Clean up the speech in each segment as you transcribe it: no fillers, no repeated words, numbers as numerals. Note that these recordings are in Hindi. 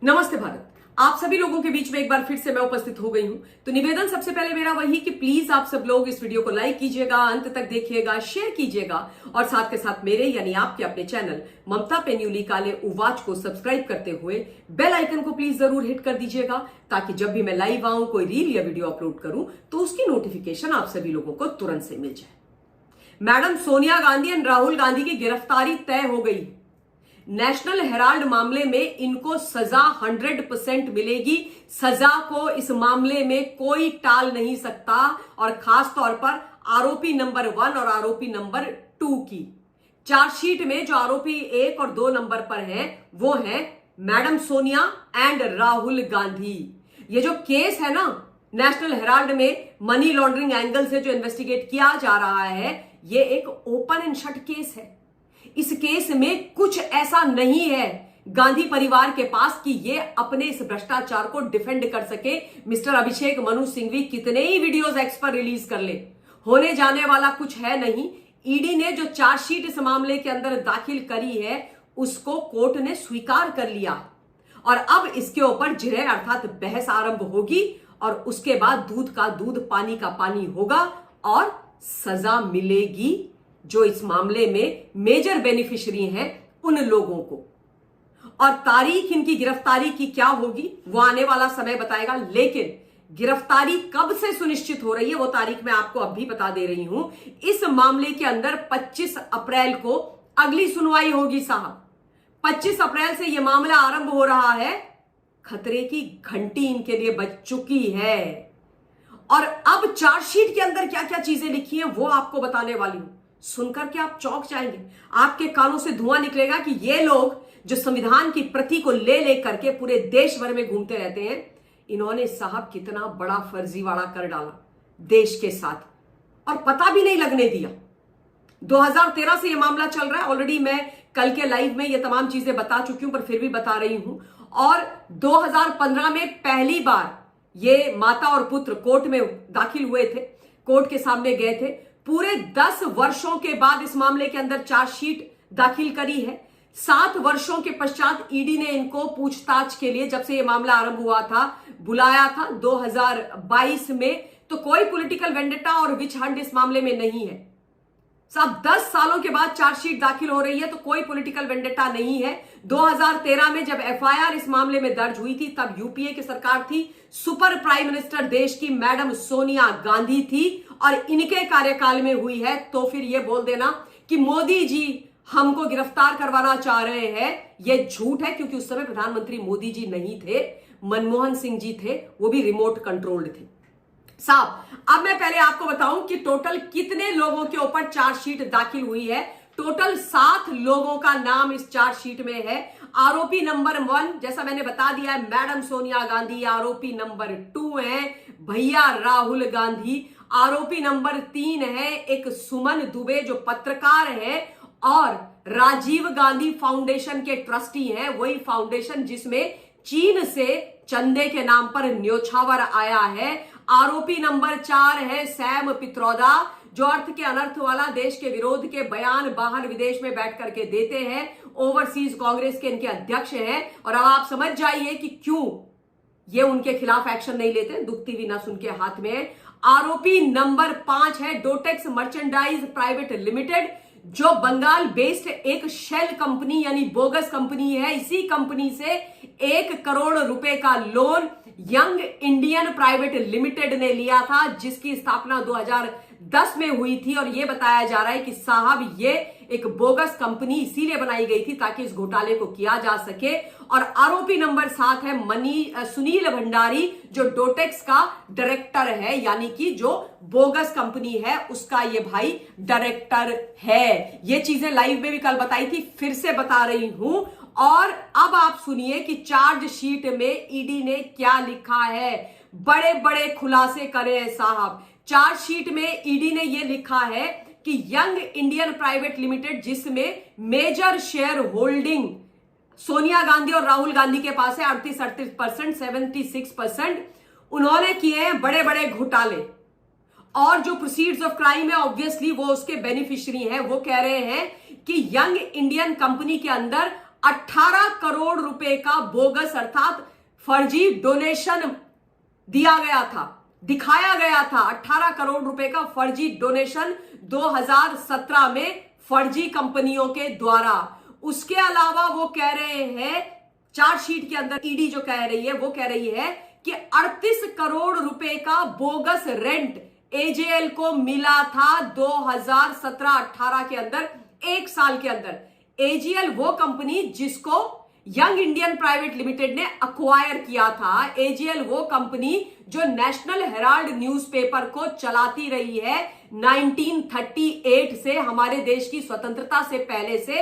नमस्ते भारत। आप सभी लोगों के बीच में एक बार फिर से मैं उपस्थित हो गई हूं। तो निवेदन सबसे पहले मेरा वही कि प्लीज आप सब लोग इस वीडियो को लाइक कीजिएगा, अंत तक देखिएगा, शेयर कीजिएगा और साथ के साथ मेरे यानी आपके अपने चैनल ममता पेन्यूली काले उवाच को सब्सक्राइब करते हुए बेल आइकन को प्लीज जरूर हिट कर दीजिएगा, ताकि जब भी मैं लाइव आऊं, कोई रील या वीडियो अपलोड करूं तो उसकी नोटिफिकेशन आप सभी लोगों को तुरंत से मिल जाए। मैडम सोनिया गांधी एंड राहुल गांधी की गिरफ्तारी तय हो गई। नेशनल हेराल्ड मामले में इनको सजा 100% मिलेगी। सजा को इस मामले में कोई टाल नहीं सकता, और खास तौर पर आरोपी नंबर 1 और आरोपी नंबर 2 की चार्जशीट में जो आरोपी 1 और 2 नंबर पर है वो है मैडम सोनिया एंड राहुल गांधी। ये जो केस है ना, नेशनल हेराल्ड में मनी लॉन्ड्रिंग एंगल से जो इन्वेस्टिगेट किया जा रहा है, ये एक ओपन एंड शट केस है। इस केस में कुछ ऐसा नहीं है गांधी परिवार के पास कि ये अपने इस भ्रष्टाचार को डिफेंड कर सके। मिस्टर अभिषेक मनु सिंघवी कितने ही वीडियोस एक्स पर रिलीज कर ले, होने जाने वाला कुछ है नहीं। ईडी ने जो चार्जशीट इस मामले के अंदर दाखिल करी है उसको कोर्ट ने स्वीकार कर लिया, और अब इसके ऊपर जिरह अर्थात बहस आरंभ होगी, और उसके बाद दूध का दूध पानी का पानी होगा और सजा मिलेगी जो इस मामले में मेजर बेनिफिशियरी हैं उन लोगों को। और तारीख इनकी गिरफ्तारी की क्या होगी वो आने वाला समय बताएगा, लेकिन गिरफ्तारी कब से सुनिश्चित हो रही है वो तारीख मैं आपको अभी बता दे रही हूं। इस मामले के अंदर 25 अप्रैल को अगली सुनवाई होगी साहब। 25 अप्रैल से यह मामला आरंभ हो रहा है। खतरे की घंटी इनके लिए बज चुकी है, और अब चार्जशीट के अंदर क्या क्या चीजें लिखी हैं वो आपको बताने वाली हूं। सुनकर के आप चौंक जाएंगे, आपके कानों से धुआं निकलेगा कि ये लोग जो संविधान की प्रति को ले ले करके पूरे देश भर में घूमते रहते हैं, इन्होंने साहब कितना बड़ा फर्जीवाड़ा कर डाला देश के साथ, और पता भी नहीं लगने दिया। 2013 से यह मामला चल रहा है। ऑलरेडी मैं कल के लाइव में ये तमाम चीजें बता चुकी हूं, पर फिर भी बता रही हूं। और 2015 में पहली बार ये माता और पुत्र कोर्ट में दाखिल हुए थे, कोर्ट के सामने गए थे। पूरे 10 वर्षों के बाद इस मामले के अंदर चार्जशीट दाखिल करी है। 7 वर्षों के पश्चात ईडी ने इनको पूछताछ के लिए, जब से यह मामला आरंभ हुआ था, बुलाया था 2022 में। तो कोई पॉलिटिकल वेंडेटा और विच हंट इस मामले में नहीं है साहब। 10 सालों के बाद चार्जशीट दाखिल हो रही है तो कोई पॉलिटिकल वेंडेटा नहीं है। 2013 में जब एफआईआर इस मामले में दर्ज हुई थी, तब यूपीए की सरकार थी, सुपर प्राइम मिनिस्टर देश की मैडम सोनिया गांधी थी, और इनके कार्यकाल में हुई है। तो फिर यह बोल देना कि मोदी जी हमको गिरफ्तार करवाना चाह रहे हैं, यह झूठ है, क्योंकि उस समय प्रधानमंत्री मोदी जी नहीं थे, मनमोहन सिंह जी थे, वो भी रिमोट कंट्रोल्ड थे साहब। अब मैं पहले आपको बताऊं कि टोटल कितने लोगों के ऊपर चार्जशीट दाखिल हुई है। टोटल 7 लोगों का नाम इस चार्जशीट में है। आरोपी नंबर 1 जैसा मैंने बता दिया है मैडम सोनिया गांधी। आरोपी नंबर 2 है भैया राहुल गांधी। आरोपी नंबर 3 है एक सुमन दुबे जो पत्रकार है और राजीव गांधी फाउंडेशन के ट्रस्टी हैं, वही फाउंडेशन जिसमें चीन से चंदे के नाम पर न्योछावर आया है। आरोपी नंबर 4 है सैम पित्रोदा, जो अर्थ के अनर्थ वाला देश के विरोध के बयान बाहर विदेश में बैठ करके देते हैं। ओवरसीज कांग्रेस के इनके अध्यक्ष हैं, और अब आप समझ जाइए कि क्यों ये उनके खिलाफ एक्शन नहीं लेते। दुखती भी नस उनके हाथ में है। आरोपी नंबर 5 है डोटेक्स मर्चेंडाइज प्राइवेट लिमिटेड, जो बंगाल बेस्ड एक शेल कंपनी यानी बोगस कंपनी है। इसी कंपनी से 1 करोड़ रुपए का loan young Indian Private limited ने लिया था, जिसकी स्थापना 2010 में हुई थी। और यह बताया जा रहा है कि साहब ये एक बोगस कंपनी इसीलिए बनाई गई थी ताकि इस घोटाले को किया जा सके। और आरोपी नंबर 7 है सुनील भंडारी, जो डोटेक्स का डायरेक्टर है, यानी कि जो बोगस कंपनी है उसका ये भाई डायरेक्टर है। ये चीजें लाइव में भी कल बताई थी, फिर से बता रही हूं। और अब आप सुनिए कि चार्जशीट में ईडी ने क्या लिखा है। बड़े बड़े खुलासे करे साहब। चार्जशीट में ईडी ने यह लिखा है कि यंग इंडियन प्राइवेट लिमिटेड, जिसमें major share holding Sonia Gandhi और राहुल गांधी के पास है 38% 76%, उन्होंने किए हैं बड़े बड़े घोटाले, और जो प्रोसीड्स ऑफ क्राइम है ऑब्वियसली वो उसके बेनिफिशियरी हैं। वो कह रहे हैं कि यंग इंडियन कंपनी के अंदर 18 करोड़ रुपए का बोगस अर्थात फर्जी डोनेशन दिया गया था, दिखाया गया था। 18 करोड़ रुपए का फर्जी डोनेशन 2017 में फर्जी कंपनियों के द्वारा। उसके अलावा वो कह रहे हैं, चार्जशीट के अंदर ईडी जो कह रही है वो कह रही है कि 38 करोड़ रुपए का बोगस रेंट एजेएल को मिला था 2017-18 के अंदर, एक साल के अंदर। एजेएल वो कंपनी जिसको यंग इंडियन प्राइवेट लिमिटेड ने अक्वायर किया था। एजेएल वो कंपनी जो नेशनल हेराल्ड न्यूज़पेपर को चलाती रही है 1938 से, हमारे देश की स्वतंत्रता से पहले से।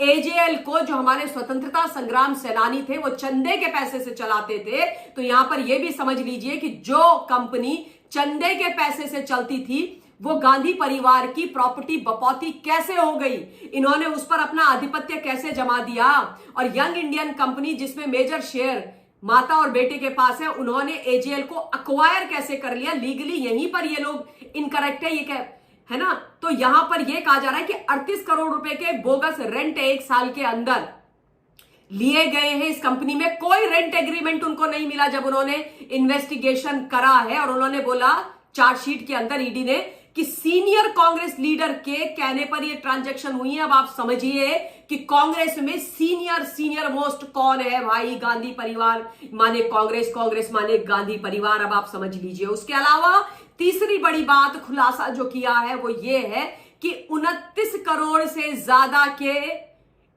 एजेएल को जो हमारे स्वतंत्रता संग्राम सेनानी थे वो चंदे के पैसे से चलाते थे। तो यहां पर यह भी समझ लीजिए कि जो कंपनी चंदे के पैसे से चलती थी वो गांधी परिवार की प्रॉपर्टी बपौती कैसे हो गई, इन्होंने उस पर अपना आधिपत्य कैसे जमा दिया। और यंग इंडियन कंपनी जिसमें मेजर शेयर माता और बेटे के पास है, उन्होंने एजेएल को अक्वायर कैसे कर लिया लीगली। यहीं पर ये लोग इनकरेक्ट है, ये है ना। तो यहां पर यह कहा जा रहा है कि 38 करोड़ रुपए के बोगस रेंट एक साल के अंदर लिए गए हैं। इस कंपनी में कोई रेंट एग्रीमेंट उनको नहीं मिला जब उन्होंने इन्वेस्टिगेशन करा है। और उन्होंने बोला चार्जशीट के अंदर ईडी ने कि सीनियर कांग्रेस लीडर के कहने पर यह ट्रांजैक्शन हुई है। अब आप समझिए कि कांग्रेस में सीनियर मोस्ट कौन है भाई। गांधी परिवार माने कांग्रेस, कांग्रेस माने गांधी परिवार। अब आप समझ लीजिए। उसके अलावा तीसरी बड़ी बात, खुलासा जो किया है वो ये है कि 29 करोड़ से ज्यादा के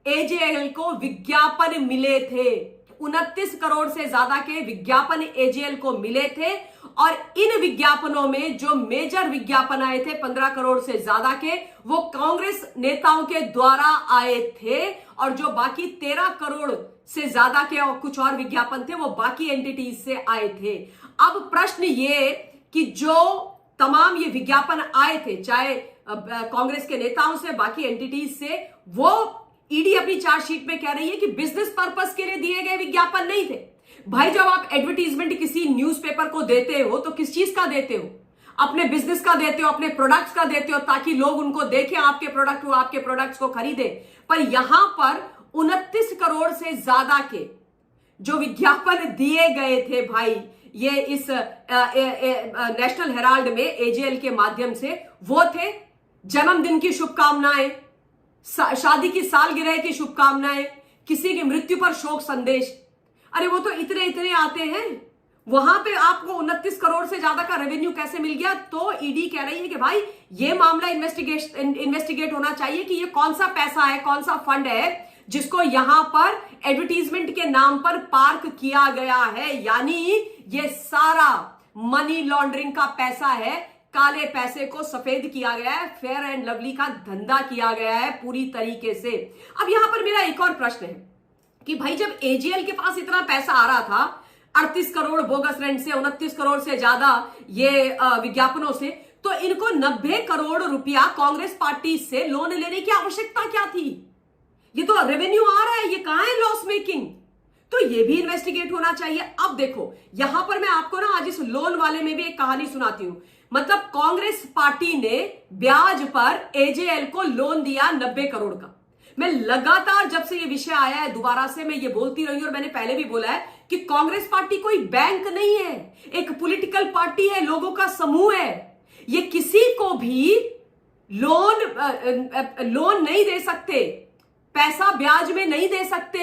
एजेएल को विज्ञापन मिले थे। 29 करोड़ से ज्यादा के विज्ञापन एजेएल को मिले थे। और इन विज्ञापनों में जो मेजर विज्ञापन आए थे 15 करोड़ से ज्यादा के, वो कांग्रेस नेताओं के द्वारा आए थे। और जो बाकी 13 करोड़ से ज्यादा के और कुछ और विज्ञापन थे वो बाकी एंटिटीज से आए थे। अब प्रश्न ये कि जो तमाम ये विज्ञापन आए थे, चाहे कांग्रेस के नेताओं से, बाकी एंटिटीज से, वो ईडी अपनी चार्जशीट में कह रही है कि बिजनेस पर्पस के लिए दिए गए विज्ञापन नहीं थे। भाई जब आप एडवर्टीजमेंट किसी न्यूज़पेपर को देते हो तो किस चीज का देते हो? अपने बिजनेस का देते हो, अपने प्रोडक्ट्स का देते हो, ताकि लोग उनको देखें, आपके प्रोडक्ट, वो आपके प्रोडक्ट्स को खरीदे। पर यहां पर 29 करोड़ से ज्यादा के जो विज्ञापन दिए गए थे भाई, ये इस नेशनल हेराल्ड में एजेएल के माध्यम से, वो थे जन्मदिन की शुभकामनाएं, शादी की सालगिरह की शुभकामनाएं, किसी की मृत्यु पर शोक संदेश। अरे वो तो इतने इतने आते हैं, वहां पे आपको 29 करोड़ से ज्यादा का रेवेन्यू कैसे मिल गया? तो ईडी कह रही है कि भाई ये मामला इन्वेस्टिगेट होना चाहिए कि ये कौन सा पैसा है, कौन सा फंड है जिसको यहां पर एडवर्टीजमेंट के नाम पर पार्क किया गया है। यानी ये सारा मनी लॉन्ड्रिंग का पैसा है, काले पैसे को सफेद किया गया है, फेयर एंड लवली का धंधा किया गया है पूरी तरीके से। अब यहां पर मेरा एक और प्रश्न है कि भाई जब एजेएल के पास इतना पैसा आ रहा था, 38 करोड़ बोगस रेंट से, 29 करोड़ से ज्यादा ये विज्ञापनों से, तो इनको 90 करोड़ रुपया कांग्रेस पार्टी से लोन लेने की आवश्यकता क्या थी? ये तो रेवेन्यू आ रहा है, ये कहां है लॉस मेकिंग? तो ये भी इन्वेस्टिगेट होना चाहिए। अब देखो यहां पर मैं आपको ना आज इस लोन वाले में भी एक कहानी सुनाती हूं। मतलब कांग्रेस पार्टी ने ब्याज पर एजेएल को लोन दिया 90 करोड़ का। मैं लगातार जब से ये विषय आया है दोबारा से मैं ये बोलती रही हूं, और मैंने पहले भी बोला है कि कांग्रेस पार्टी कोई बैंक नहीं है, एक पॉलिटिकल पार्टी है, लोगों का समूह है। ये किसी को भी लोन नहीं दे सकते, पैसा ब्याज में नहीं दे सकते।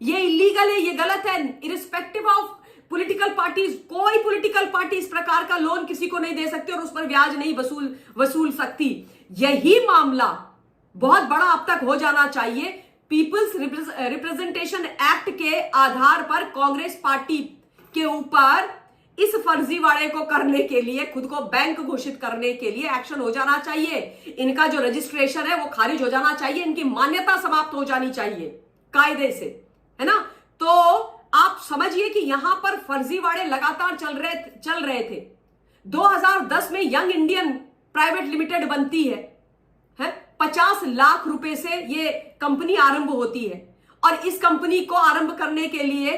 ये इलीगल है, ये गलत है। इरिस्पेक्टिव ऑफ पॉलिटिकल पार्टीज, कोई पॉलिटिकल पार्टी इस प्रकार का लोन किसी को नहीं दे सकती और उस पर ब्याज नहीं वसूल सकती। यही मामला बहुत बड़ा अब तक हो जाना चाहिए। पीपल्स रिप्रेजेंटेशन एक्ट के आधार पर कांग्रेस पार्टी के ऊपर इस फर्जीवाड़े को करने के लिए, खुद को बैंक घोषित करने के लिए एक्शन हो जाना चाहिए। इनका जो रजिस्ट्रेशन है वो खारिज हो जाना चाहिए, इनकी मान्यता समाप्त हो जानी चाहिए कायदे से, है ना। तो आप समझिए कि यहां पर फर्जीवाड़े लगातार चल रहे थे। 2010 में यंग इंडियन प्राइवेट लिमिटेड बनती है 50 लाख रुपए से ये कंपनी आरंभ होती है। और इस कंपनी को आरंभ करने के लिए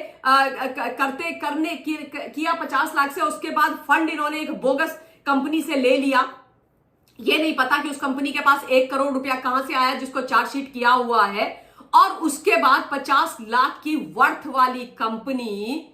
किया 50 लाख से, उसके बाद फंड इन्होंने एक बोगस कंपनी से ले लिया। ये नहीं पता कि उस कंपनी के पास 1 करोड़ रुपया कहां से आया, जिसको चार्जशीट किया हुआ है। और उसके बाद 50 लाख की वर्थ वाली कंपनी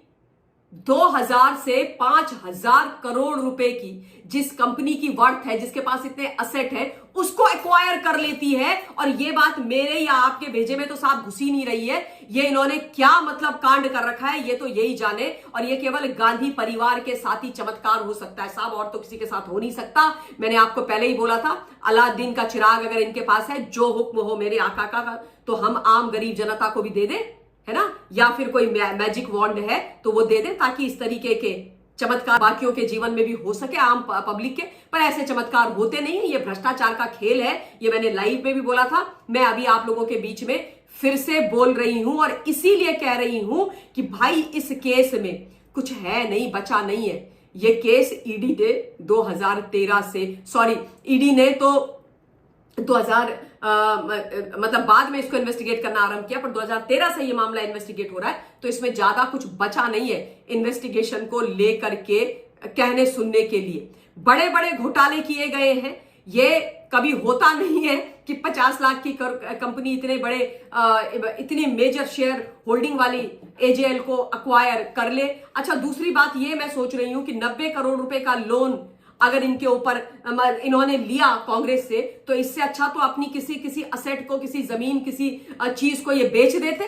2000 से 5000 करोड़ रुपए की, जिस कंपनी की वर्थ है, जिसके पास इतने असेट है, उसको एक्वायर कर लेती है। और ये बात मेरे या आपके भेजे में तो साफ घुस ही नहीं रही है। ये इन्होंने क्या मतलब कांड कर रखा है, ये तो यही जाने। और ये केवल गांधी परिवार के साथ ही चमत्कार हो सकता है साहब, और तो किसी के साथ हो नहीं सकता। मैंने आपको पहले ही बोला था, अलादीन का चिराग अगर इनके पास है, जो हुक्म हो मेरे आका का, तो हम आम गरीब जनता को भी दे दें, है ना, या फिर कोई मैजिक वॉन्ड है तो वो दे दें, ताकि इस तरीके के चमत्कार बाकियों के जीवन में भी हो सके, आम पब्लिक के। पर ऐसे चमत्कार होते नहीं है, ये भ्रष्टाचार का खेल है। ये मैंने लाइव में भी बोला था, मैं अभी आप लोगों के बीच में फिर से बोल रही हूं, और इसीलिए कह रही हूं कि भाई इस केस में कुछ है नहीं, बचा नहीं है। ये केस ईडी ने 2013 से, सॉरी, ईडी ने तो 2000 मतलब बाद में इसको इन्वेस्टिगेट करना आरंभ किया, पर 2013 से ये मामला इन्वेस्टिगेट हो रहा है, तो इसमें ज्यादा कुछ बचा नहीं है इन्वेस्टिगेशन को लेकर के कहने सुनने के लिए। बड़े बड़े घोटाले किए गए हैं। ये कभी होता नहीं है कि 50 लाख की कंपनी इतने बड़े इतनी मेजर शेयर होल्डिंग वाली एजेएल को अक्वायर कर ले। अच्छा, दूसरी बात ये मैं सोच रही हूं कि 90 करोड़ रुपए का लोन अगर इनके ऊपर इन्होंने लिया कांग्रेस से, तो इससे अच्छा तो अपनी किसी असेट को, किसी जमीन, किसी चीज को ये बेच देते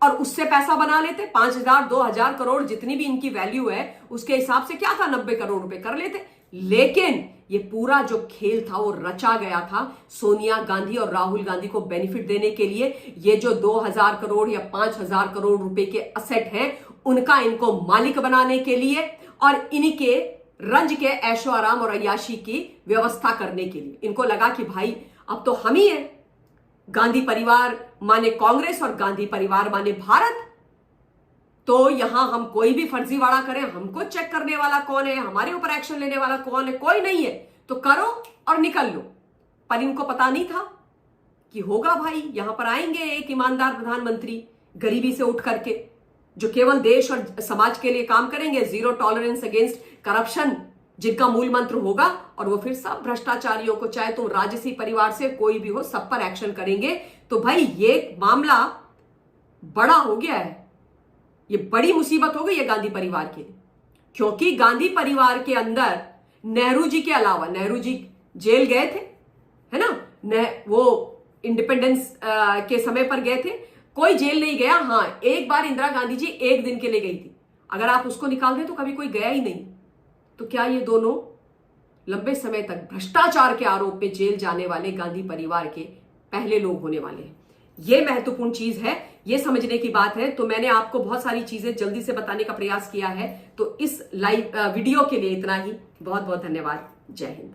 और उससे पैसा बना लेते। 5000 2000 करोड़ जितनी भी इनकी वैल्यू है, उसके हिसाब से क्या था, 90 करोड़ रुपए कर लेते। लेकिन ये पूरा जो खेल था वो रचा गया था सोनिया गांधी और राहुल गांधी को बेनिफिट देने के लिए। ये जो 2000 करोड़ या 5000 करोड़ रुपए के असेट हैं, उनका इनको मालिक बनाने के लिए और इनके रंज के ऐशो आराम और अय्याशी की व्यवस्था करने के लिए। इनको लगा कि भाई अब तो हम ही हैं, गांधी परिवार माने कांग्रेस और गांधी परिवार माने भारत, तो यहां हम कोई भी फर्जीवाड़ा करें, हमको चेक करने वाला कौन है, हमारे ऊपर एक्शन लेने वाला कौन है, कोई नहीं है, तो करो और निकल लो। पर इनको पता नहीं था कि होगा भाई, यहां पर आएंगे एक ईमानदार प्रधानमंत्री गरीबी से उठ करके, जो केवल देश और समाज के लिए काम करेंगे, जीरो टॉलरेंस अगेंस्ट करप्शन जिनका मूल मंत्र होगा, और वो फिर सब भ्रष्टाचारियों को, चाहे तुम राजसी परिवार से कोई भी हो, सब पर एक्शन करेंगे। तो भाई ये मामला बड़ा हो गया है, ये बड़ी मुसीबत हो गई है गांधी परिवार के लिए। क्योंकि गांधी परिवार के अंदर नेहरू जी के अलावा, नेहरू जी जेल गए थे, है ना, वो इंडिपेंडेंस के समय पर गए थे, कोई जेल नहीं गया। हां, एक बार इंदिरा गांधी जी एक दिन के लिए गई थी, अगर आप उसको निकाल दें तो कभी कोई गया ही नहीं। तो क्या ये दोनों लंबे समय तक भ्रष्टाचार के आरोप में जेल जाने वाले गांधी परिवार के पहले लोग होने वाले हैं? ये महत्वपूर्ण चीज है, ये समझने की बात है। तो मैंने आपको बहुत सारी चीजें जल्दी से बताने का प्रयास किया है। तो इस लाइव वीडियो के लिए इतना ही। बहुत बहुत धन्यवाद। जय हिंद।